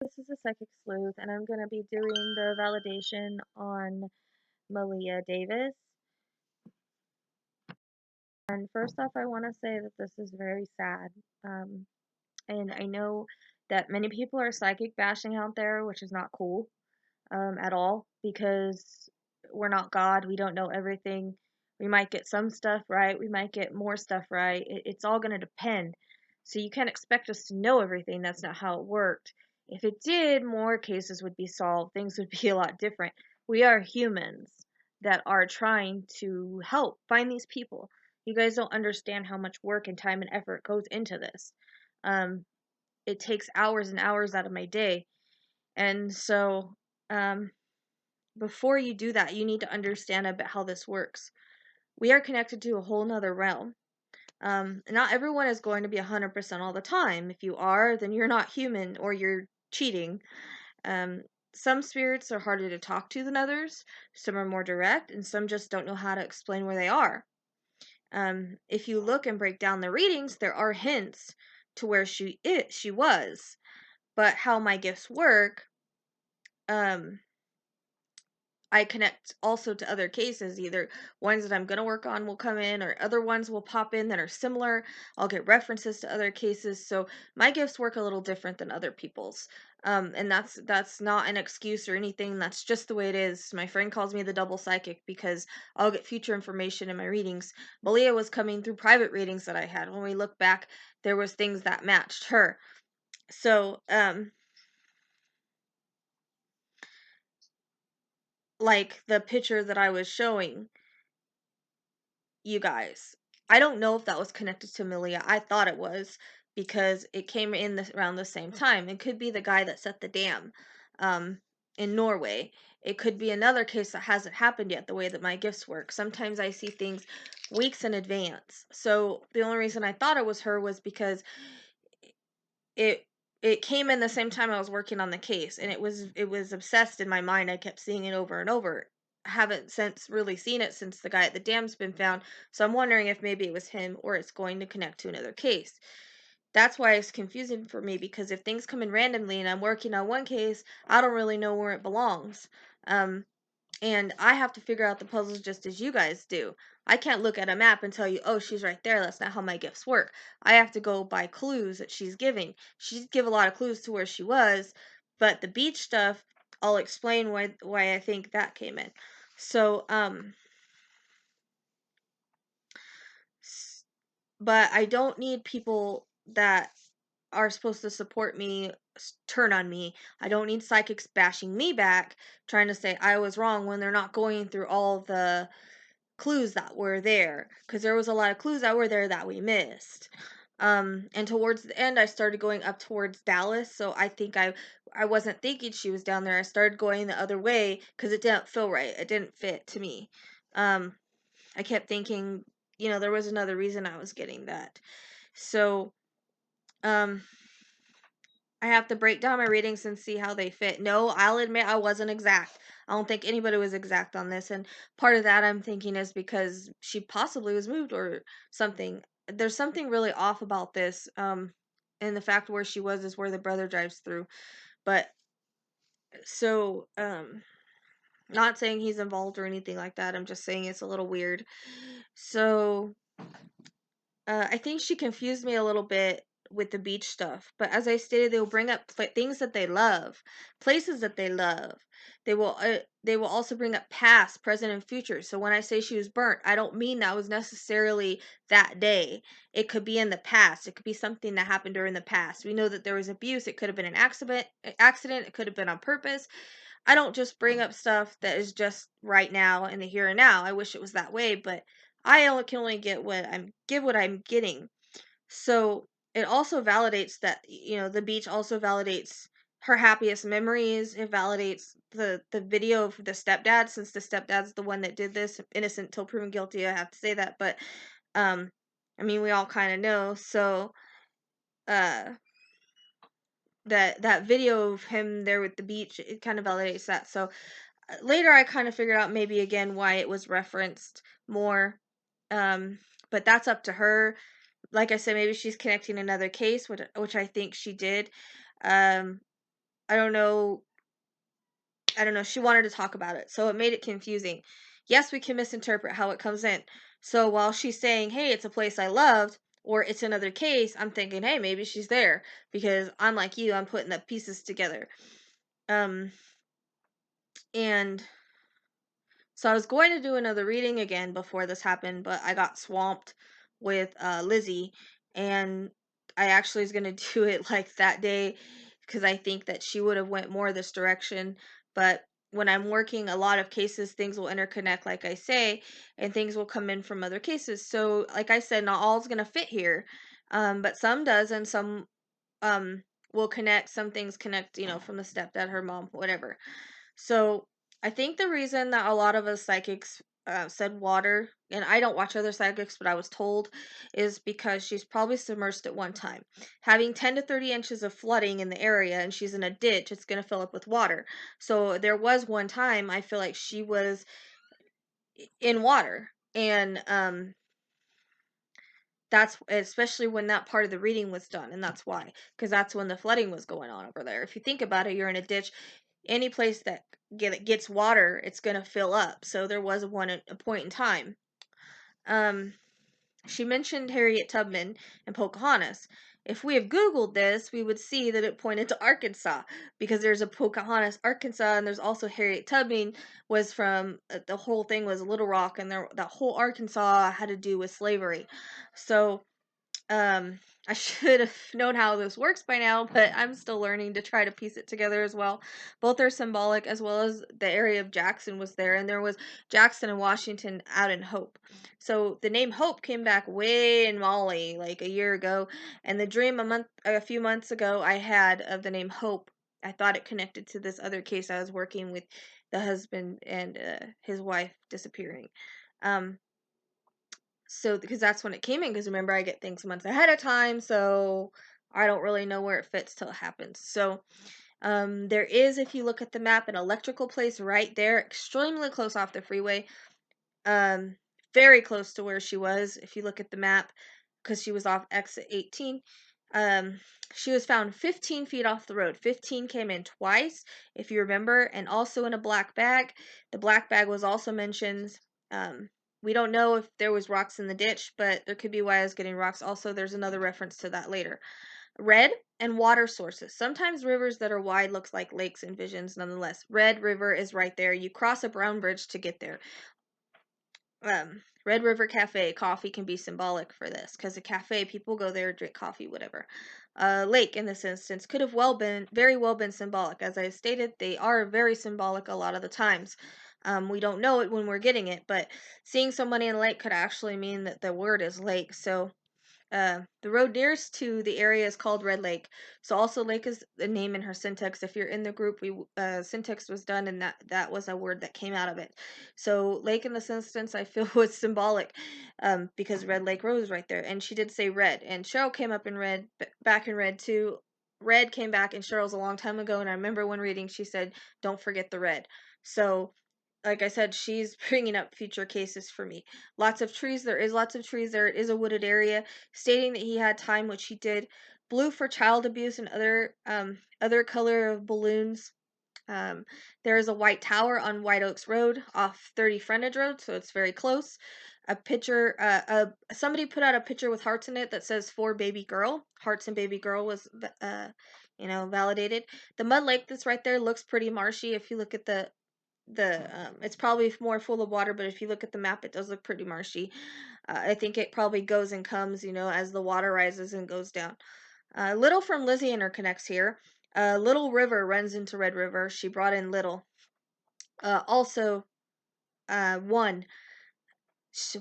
This is the Psychic Sleuth, and I'm going to be doing the validation on Maleah Davis. And first off, I want to say that this is very sad. And I know that many people are psychic bashing out there, which is not cool at all, because we're not God. We don't know everything. We might get some stuff right. We might get more stuff right. It's all going to depend. So you can't expect us to know everything. That's not how it worked. If it did, more cases would be solved. Things would be a lot different. We are humans that are trying to help find these people. You guys don't understand how much work and time and effort goes into this. Um, it takes hours and hours out of my day. And so, before you do that, you need to understand a bit how this works. We are connected to a whole nother realm. Not everyone is going to be 100% all the time. If you are, then you're not human or you're cheating. Some spirits are harder to talk to than others. Some are more direct, and some just don't know how to explain where they are. If you look and break down the readings, there are hints to where she was. But how my gifts work, I connect also to other cases, either ones that I'm going to work on will come in or other ones will pop in that are similar. I'll get references to other cases. So my gifts work a little different than other people's. And that's not an excuse or anything. That's just the way it is. My friend calls me the double psychic because I'll get future information in my readings. Maleah was coming through private readings that I had. When we look back, there was things that matched her. So, like the picture that I was showing you guys. I don't know if that was connected to Maleah. I thought it was because it came in around the same time. It could be the guy that set the dam um, in Norway. It could be another case that hasn't happened yet, the way that my gifts work. Sometimes I see things weeks in advance. So the only reason I thought it was her was because it it came in the same time I was working on the case, and it was obsessed in my mind. I kept seeing it over and over. I haven't since really seen it since the guy at the dam's been found, so I'm wondering if maybe it was him or it's going to connect to another case. That's why it's confusing for me, because if things come in randomly and I'm working on one case, I don't really know where it belongs. Um, and I have to figure out the puzzles just as you guys do. I can't look at a map and tell you, oh, she's right there. That's not how my gifts work. I have to go by clues that she's giving. She'd give a lot of clues to where she was, but the beach stuff, I'll explain why I think that came in. So, but I don't need people that are supposed to support me turn on me. I don't need psychics bashing me back, trying to say I was wrong when they're not going through all the clues that were there, because there was a lot of clues that were there that we missed. And towards the end, I started going up towards Dallas, so I think I wasn't thinking she was down there. I started going the other way because it didn't feel right. It didn't fit to me. Um, I kept thinking, there was another reason I was getting that. So, um, I have to break down my readings and see how they fit. No, I'll admit I wasn't exact. I don't think anybody was exact on this, and part of that I'm thinking is because she possibly was moved or something. There's something really off about this, and the fact where she was is where the brother drives through. But so, not saying he's involved or anything like that. I'm just saying it's a little weird. So, I think she confused me a little bit with the beach stuff, but as I stated, they will bring up things that they love, places that they love. They will also bring up past, present, and future. So when I say she was burnt, I don't mean that was necessarily that day. It could be in the past. It could be something that happened during the past. We know that there was abuse. It could have been an accident. It could have been on purpose. I don't just bring up stuff that is just right now in the here and now. I wish it was that way, but can only give what I'm getting. So it also validates that, the beach also validates her happiest memories. It validates the video of the stepdad, since the stepdad's the one that did this, innocent till proven guilty. I have to say that, but um, I mean, we all kind of know. So uh, that video of him there with the beach, it kind of validates that. So later I kind of figured out maybe again why it was referenced more. But that's up to her. Like I said, maybe she's connecting another case, which I think she did. Um, I don't know. I don't know. She wanted to talk about it, so it made it confusing. Yes, we can misinterpret how it comes in. So while she's saying, "Hey, it's a place I loved," or it's another case, I'm thinking, "Hey, maybe she's there," because I'm like you. I'm putting the pieces together. Um, and So I was going to do another reading again before this happened, but I got swamped with Lizzie, and I actually was going to do it like that day because I think that she would have went more this direction. But when I'm working a lot of cases, things will interconnect, like I say, and things will come in from other cases. So, like I said, not all is going to fit here, but some does, and some um will connect. Some things connect, from the stepdad, her mom, whatever. So I think the reason that a lot of us psychics said water, and I don't watch other psychics, but I was told, is because she's probably submersed at one time. Having 10 to 30 inches of flooding in the area and she's in a ditch, it's going to fill up with water. So there was one time I feel like she was in water. And that's especially when that part of the reading was done, and that's why, because that's when the flooding was going on over there. If you think about it, you're in a ditch. Any place that gets water, it's going to fill up. So there was one at a point in time. Um, she mentioned Harriet Tubman and Pocahontas. If we have Googled this, we would see that it pointed to Arkansas because there's a Pocahontas, Arkansas, and there's also Harriet Tubman was from the whole thing was Little Rock, and that whole Arkansas had to do with slavery. So um, I should have known how this works by now, but I'm still learning to try to piece it together as well. Both are symbolic, as well as the area of Jackson was there, and there was Jackson and Washington out in Hope. So the name Hope came back way in Molly, like a year ago, and the dream a few months ago I had of the name Hope. I thought it connected to this other case I was working with, the husband and his wife disappearing. Um, so because that's when it came in, because remember I get things months ahead of time, so I don't really know where it fits till it happens. So there is, if you look at the map, an electrical place right there, extremely close off the freeway, um very close to where she was if you look at the map, because she was off exit 18. um she was found 15 feet off the road. 15 came in twice, if you remember, and also in a black bag. The black bag was also mentioned. We don't know if there was rocks in the ditch, but there could be why I was getting rocks. Also, there's another reference to that later. Red and water sources. Sometimes rivers that are wide looks like lakes and visions nonetheless. Red River is right there. You cross a brown bridge to get there. Red River Cafe, coffee can be symbolic for this, because a cafe, people go there, drink coffee, whatever. Lake, in this instance, could have very well been symbolic. As I stated, they are very symbolic a lot of the times. We don't know it when we're getting it, but seeing somebody in a lake could actually mean that the word is lake. So the road nearest to the area is called Red Lake. So also lake is the name in her syntax. If you're in the group, we syntax was done, and that was a word that came out of it. So lake in this instance, I feel was symbolic, because Red Lake Road is right there, and she did say red, and Cheryl came up in red, back in red too. Red came back in Cheryl's a long time ago, and I remember when reading, she said, "Don't forget the red." So like I said, she's bringing up future cases for me. Lots of trees. There is lots of trees there. It is a wooded area. Stating that he had time, which he did. Blue for child abuse and other color of balloons. Um, there is a white tower on White Oaks Road off 30 Frontage Road, so it's very close. A picture, somebody put out a picture with hearts in it that says "for baby girl." Hearts and baby girl was, validated. The mud lake that's right there looks pretty marshy. If you look at it's probably more full of water, but if you look at the map, it does look pretty marshy. I think it probably goes and comes, as the water rises and goes down. Little from Lizzie interconnects here. Little River runs into Red River. She brought in Little. Also, one.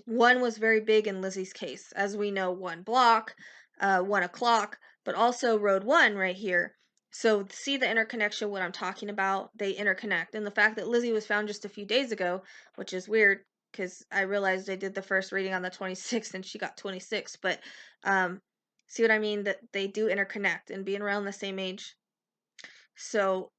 One was very big in Lizzie's case. As we know, 1 block, 1 o'clock, but also Road 1 right here. So see the interconnection, what I'm talking about? They interconnect. And the fact that Lizzie was found just a few days ago, which is weird, because I realized I did the first reading on the 26th and she got 26. But see what I mean? That they do interconnect, and being around the same age. So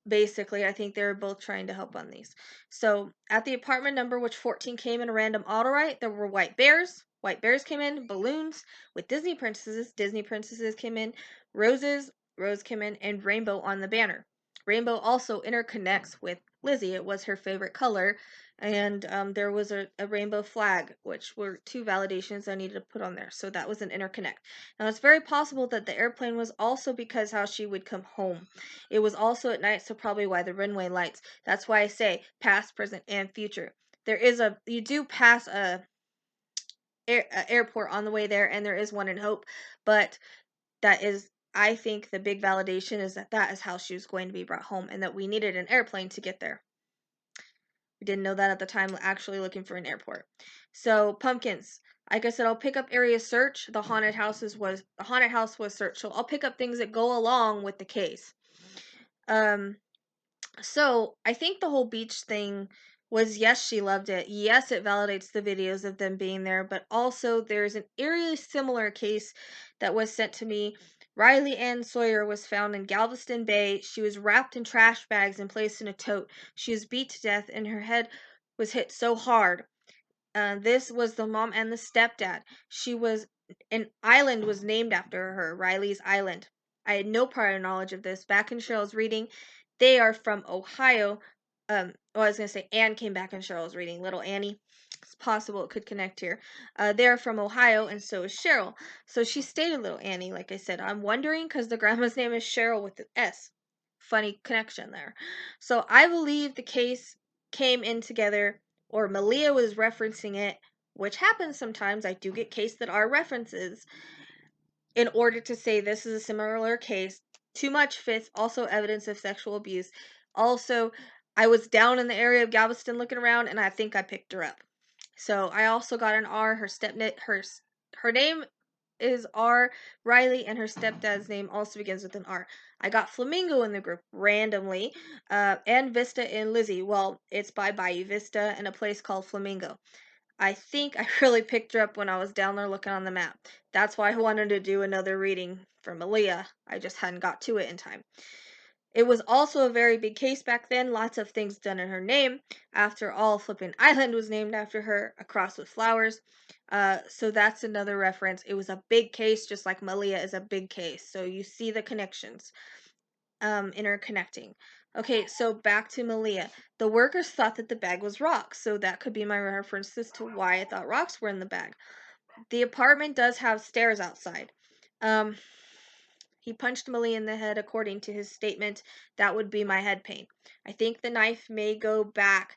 basically, I think they were both trying to help on these. So at the apartment number, which 14 came in a random auto write, there were white bears. White bears came in, balloons with Disney princesses. Disney princesses came in, roses, rose came in, and rainbow on the banner. Rainbow also interconnects with Lizzie. It was her favorite color. And there was a rainbow flag, which were two validations I needed to put on there. So that was an interconnect. Now, it's very possible that the airplane was also because how she would come home. It was also at night, so probably why the runway lights. That's why I say past, present, and future. You do pass a airport on the way there, and there is one in Hope, but that is, I think the big validation is that is how she was going to be brought home, and that we needed an airplane to get there. We didn't know that at the time, actually looking for an airport. So pumpkins. Like I said, I'll pick up area search. The haunted house was searched. So I'll pick up things that go along with the case. So I think the whole beach thing was, yes, she loved it. Yes, it validates the videos of them being there, but also there's an eerily similar case that was sent to me. Riley Ann Sawyer was found in Galveston Bay. She was wrapped in trash bags and placed in a tote. She was beat to death, and her head was hit so hard. This was the mom and the stepdad. An island was named after her, Riley's Island. I had no prior knowledge of this. Back in Cheryl's reading, they are from Ohio. I was going to say Anne came back in Cheryl's reading. Little Annie. It's possible it could connect here. They're from Ohio, and so is Cheryl. So she stated Little Annie, like I said. I'm wondering because the grandma's name is Cheryl with an S. Funny connection there. So I believe the case came in together, or Maleah was referencing it, which happens sometimes. I do get cases that are references in order to say this is a similar case. Too much fits, also evidence of sexual abuse. Also, I was down in the area of Galveston looking around, and I think I picked her up. So I also got an R. Her name is R. Riley, and her stepdad's name also begins with an R. I got Flamingo in the group randomly, and Vista and Lizzie. Well, it's by Bayou Vista and a place called Flamingo. I think I really picked her up when I was down there looking on the map. That's why I wanted to do another reading for Maleah. I just hadn't got to it in time. It was also a very big case back then. Lots of things done in her name. After all, Flippin' Island was named after her, a cross with flowers. So that's another reference. It was a big case, just like Maleah is a big case. So you see the connections interconnecting. Okay, so back to Maleah. The workers thought that the bag was rocks, so that could be my reference as to why I thought rocks were in the bag. The apartment does have stairs outside. He punched Maleah in the head according to his statement. That would be my head pain. I think the knife may go back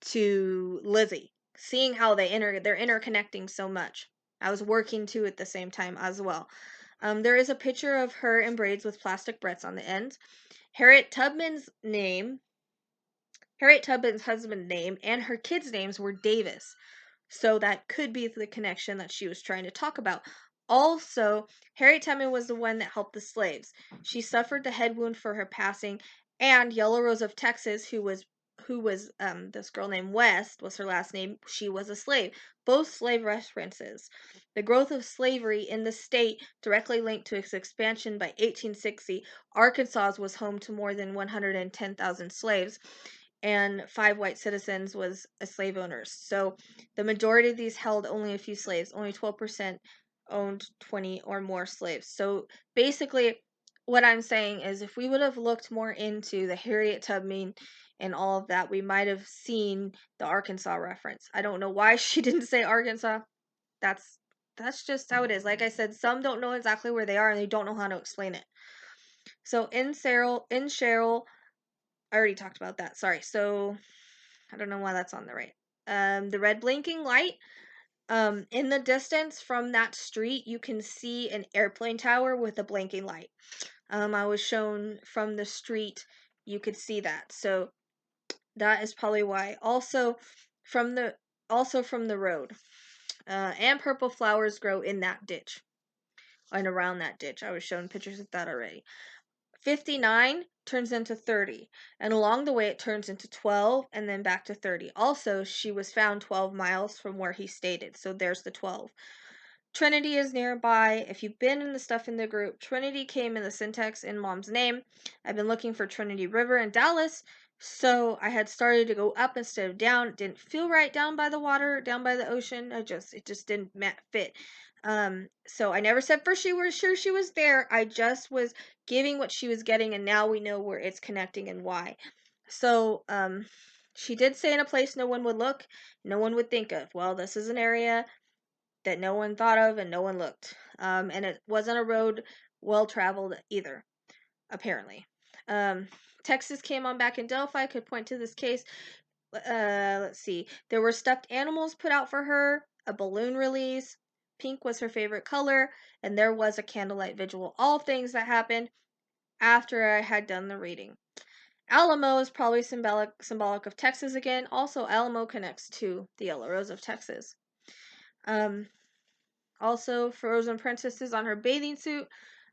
to Lizzie, seeing how they're interconnecting so much. I was working too at the same time as well. There is a picture of her in braids with plastic barrettes on the ends. Harriet Tubman's husband's name, and her kids' names were Davis. So that could be the connection that she was trying to talk about. Also, Harriet Tubman was the one that helped the slaves. She suffered the head wound for her passing, and Yellow Rose of Texas, who was this girl named West was her last name. She was a slave. Both slave references. The growth of slavery in the state directly linked to its expansion by 1860. Arkansas was home to more than 110,000 slaves, and 5 white citizens was a slave owners. So the majority of these held only a few slaves. Only 12% owned 20 or more slaves. So basically, what I'm saying is if we would have looked more into the Harriet Tubman and all of that, we might have seen the Arkansas reference. I don't know why she didn't say Arkansas. That's just how it is. Like I said, some don't know exactly where they are and they don't know how to explain it. So in Cheryl, I already talked about that. Sorry. So I don't know why that's on the right. The red blinking light. In the distance from that street, you can see an airplane tower with a blinking light. I was shown from the street, you could see that. So that is probably why. Also from the road. And purple flowers grow in that ditch and around that ditch. I was shown pictures of that already. 59 turns into 30, and along the way it turns into 12 and then back to 30. Also, she was found 12 miles from where he stated, so there's the 12. Trinity is nearby. If you've been in the stuff in the group, Trinity came in the syntax in Mom's name. I've been looking for Trinity River in Dallas, so I had started to go up instead of down. It didn't feel right down by the water, down by the ocean. It just didn't fit. So I never said for sure she was there. I just was giving what she was getting, and now we know where it's connecting and why. So, she did say in a place no one would look, no one would think of. Well, this is an area that no one thought of and no one looked. And it wasn't a road well traveled either, apparently. Um, Texas came on back in Delphi, could point to this case. Let's see. There were stuffed animals put out for her, a balloon release. Pink was her favorite color, and there was a candlelight vigil. All things that happened after I had done the reading. Alamo is probably symbolic of Texas again. Also, Alamo connects to the Yellow Rose of Texas. Um, Also, Frozen Princess is on her bathing suit.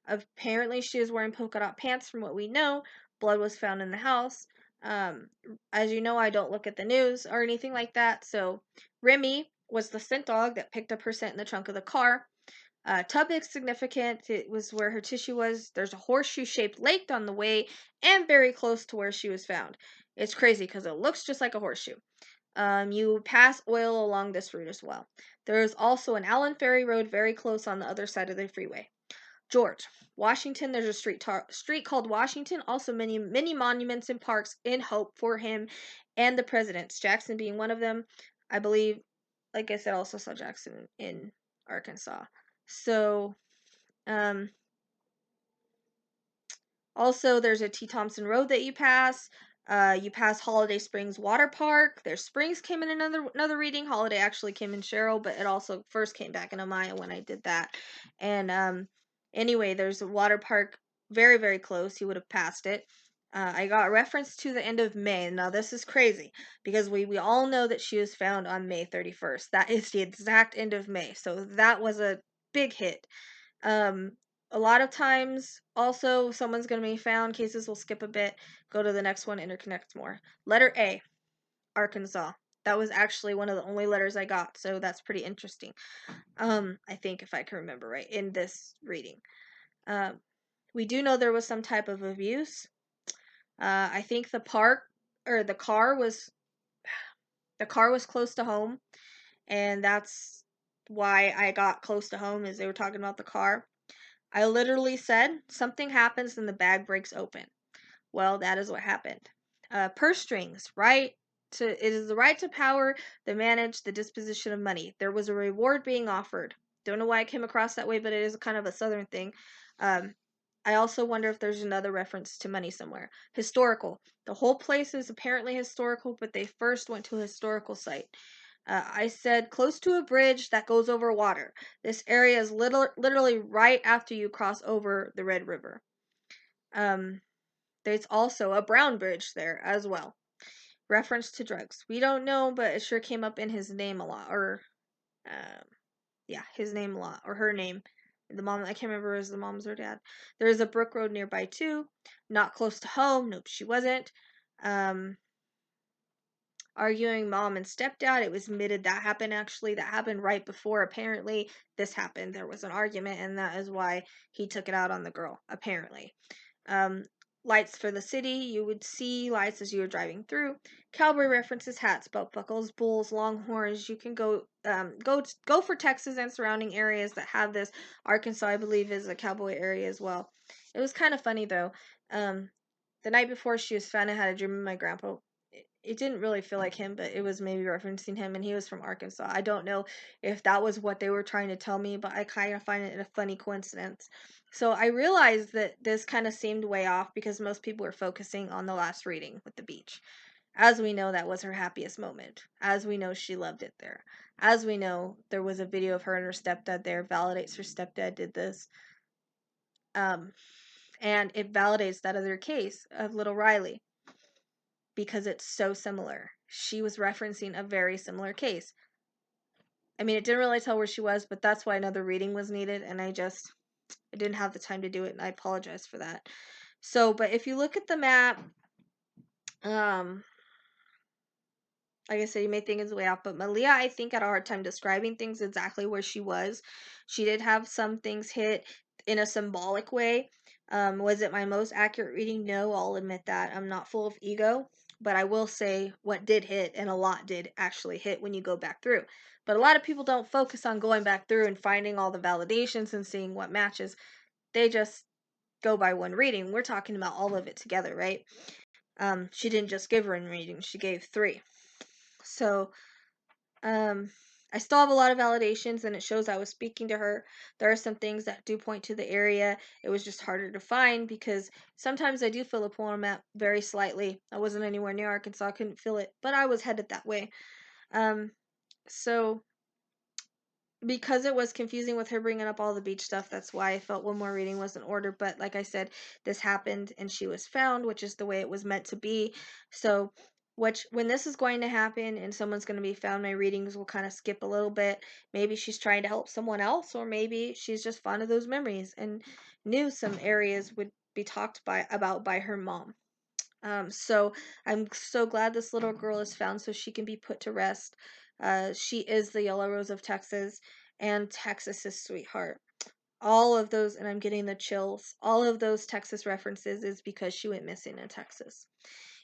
Apparently, she is wearing polka dot pants from what we know. Blood was found in the house. Um, as you know, I don't look at the news or anything like that. So, Remy was the scent dog that picked up her scent in the trunk of the car. Tub is significant. It was where her tissue was. There's a horseshoe shaped lake on the way and very close to where she was found. It's crazy because it looks just like a horseshoe. You pass oil along this route as well. There is also an Allen Ferry Road very close on the other side of the freeway. George, Washington. There's a street called Washington. Also, many monuments and parks in hope for him and the presidents. Jackson being one of them. I believe, like I said, also saw Jackson in Arkansas. So, um, also, there's a T. Thompson Road that you pass. You pass Holiday Springs Water Park. There's Springs came in another reading. Holiday actually came in Cheryl, but it also first came back in Amaya when I did that. And anyway, there's a water park very close. You would have passed it. I got a reference to the end of May. Now this is crazy because we all know that she was found on May 31st. That is the exact end of May. So that was a big hit. Um, a lot of times, also, someone's going to be found. Cases will skip a bit, go to the next one, interconnect more. Letter A, Arkansas. That was actually one of the only letters I got, so that's pretty interesting. I think if I can remember right in this reading. Um, we do know there was some type of abuse. I think the car was close to home, and that's why I got close to home, is they were talking about the car. I literally said, something happens and the bag breaks open. Well, that is what happened. Purse strings, it is the right to power to manage the disposition of money. There was a reward being offered. Don't know why I came across that way, but it is kind of a southern thing. Um, I also wonder if there's another reference to money somewhere. Historical. The whole place is apparently historical, but they first went to a historical site. I said close to a bridge that goes over water. This area is literally right after you cross over the Red River. There's also a brown bridge there as well. Reference to drugs. We don't know, but it sure came up in his name a lot. Or, his name a lot. Or her name. The mom, I can't remember, is the mom's or dad. There is a brook road nearby too. Not close to home. Nope, she wasn't. Arguing mom and stepdad. It was admitted that happened actually. That happened right before, apparently, this happened. There was an argument, and that is why he took it out on the girl, apparently. Um, Lights for the city. You would see lights as you were driving through. Cowboy references, hats, belt buckles, bulls, longhorns. You can go for Texas and surrounding areas that have this. Arkansas, I believe, is a cowboy area as well. It was kind of funny though. The night before she was found, I had a dream of my grandpa. It didn't really feel like him, but it was maybe referencing him, and he was from Arkansas. I don't know if that was what they were trying to tell me, but I kind of find it a funny coincidence. So I realized that this kind of seemed way off because most people were focusing on the last reading with the beach. As we know, that was her happiest moment. As we know, she loved it there. As we know, there was a video of her and her stepdad there. Validates her stepdad did this. And it validates that other case of little Riley because it's so similar. She was referencing a very similar case. I mean, it didn't really tell where she was, but that's why another reading was needed, and I didn't have the time to do it, and I apologize for that. So, but if you look at the map, like I said, you may think it's way off, but Maleah, I think, had a hard time describing things exactly where she was. She did have some things hit in a symbolic way. Was it my most accurate reading? No, I'll admit that. I'm not full of ego, but I will say what did hit, and a lot did actually hit when you go back through. But a lot of people don't focus on going back through and finding all the validations and seeing what matches. They just go by one reading. We're talking about all of it together, right? She didn't just give her one reading, she gave three. So, um, I still have a lot of validations, and it shows I was speaking to her. There are some things that do point to the area. It was just harder to find because sometimes I do feel a pull on a map very slightly. I wasn't anywhere near Arkansas, I couldn't feel it, but I was headed that way. Um, so because it was confusing with her bringing up all the beach stuff, that's why I felt one more reading was in order. But like I said, this happened and she was found, which is the way it was meant to be. So, which when this is going to happen and someone's going to be found, my readings will kind of skip a little bit. Maybe she's trying to help someone else, or maybe she's just fond of those memories and knew some areas would be talked about by her mom. So I'm so glad this little girl is found so she can be put to rest. She is the Yellow Rose of Texas, and Texas's sweetheart. All of those, and I'm getting the chills, all of those Texas references is because she went missing in Texas.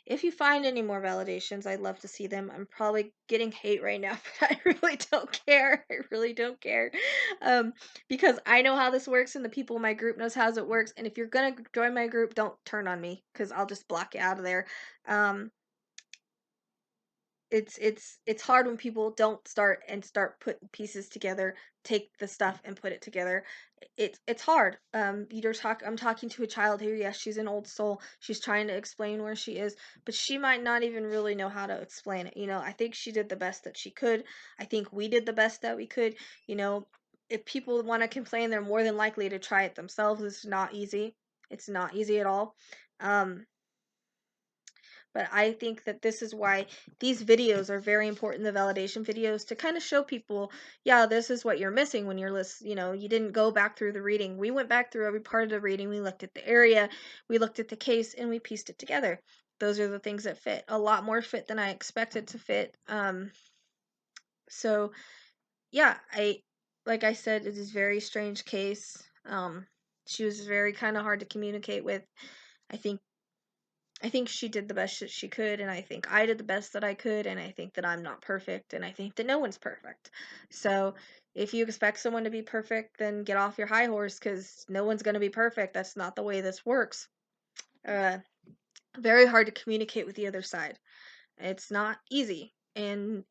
If you find any more validations, I'd love to see them. I'm probably getting hate right now, but I really don't care. I really don't care. Um, because I know how this works and the people in my group knows how it works. And if you're gonna join my group, don't turn on me because I'll just block you out of there. Um, it's hard when people don't start putting pieces together, take the stuff and put it together. It's hard. I'm talking to a child here. Yes, she's an old soul. She's trying to explain where she is, but she might not even really know how to explain it. I think she did the best that she could. I think we did the best that we could. you know if people want to complain, they're more than likely to try it themselves. It's not easy. It's not easy at all. um but I think that this is why these videos are very important, the validation videos, to kind of show people, yeah, this is what you're missing when you're listening. You didn't go back through the reading. We went back through every part of the reading. We looked at the area, we looked at the case, and we pieced it together. Those are the things that fit. A lot more fit than I expected to fit. So yeah, like I said, it is a very strange case. She was very kind of hard to communicate with. I think I think she did the best that she could, and I think I did the best that I could, and I think that I'm not perfect, and I think that no one's perfect. So, if you expect someone to be perfect, then get off your high horse because no one's going to be perfect. That's not the way this works. Uh, Very hard to communicate with the other side. It's not easy. And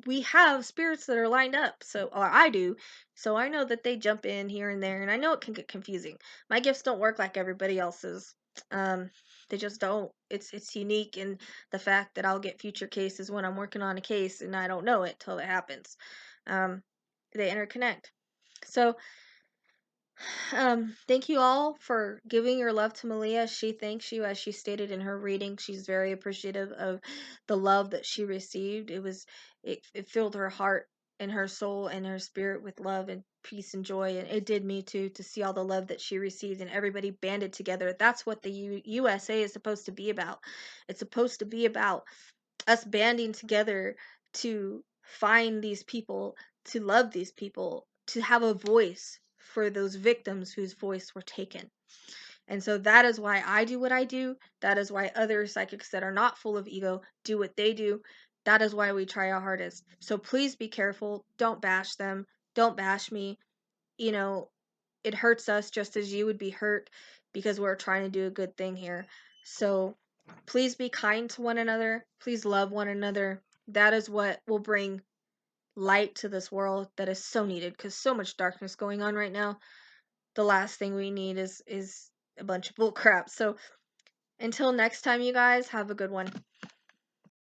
we have spirits that are lined up, or I do, so I know that they jump in here and there, and I know it can get confusing. My gifts don't work like everybody else's. Um, they just don't. It's unique in the fact that I'll get future cases when I'm working on a case, and I don't know it till it happens. Um, they interconnect. So thank you all for giving your love to Maleah. She thanks you, as she stated in her reading. She's very appreciative of the love that she received. It filled her heart and her soul and her spirit with love and peace and joy, and it did me too, to see all the love that she received and everybody banded together. That's what the USA is supposed to be about. It's supposed to be about us banding together to find these people, to love these people, to have a voice for those victims whose voice were taken. And so that is why I do what I do. That is why other psychics that are not full of ego do what they do. That is why we try our hardest. So please be careful. Don't bash them. Don't bash me. You know, it hurts us just as you would be hurt because we're trying to do a good thing here. So please be kind to one another. Please love one another. That is what will bring light to this world that is so needed, because so much darkness going on right now. The last thing we need is a bunch of bull crap. So until next time, you guys, have a good one.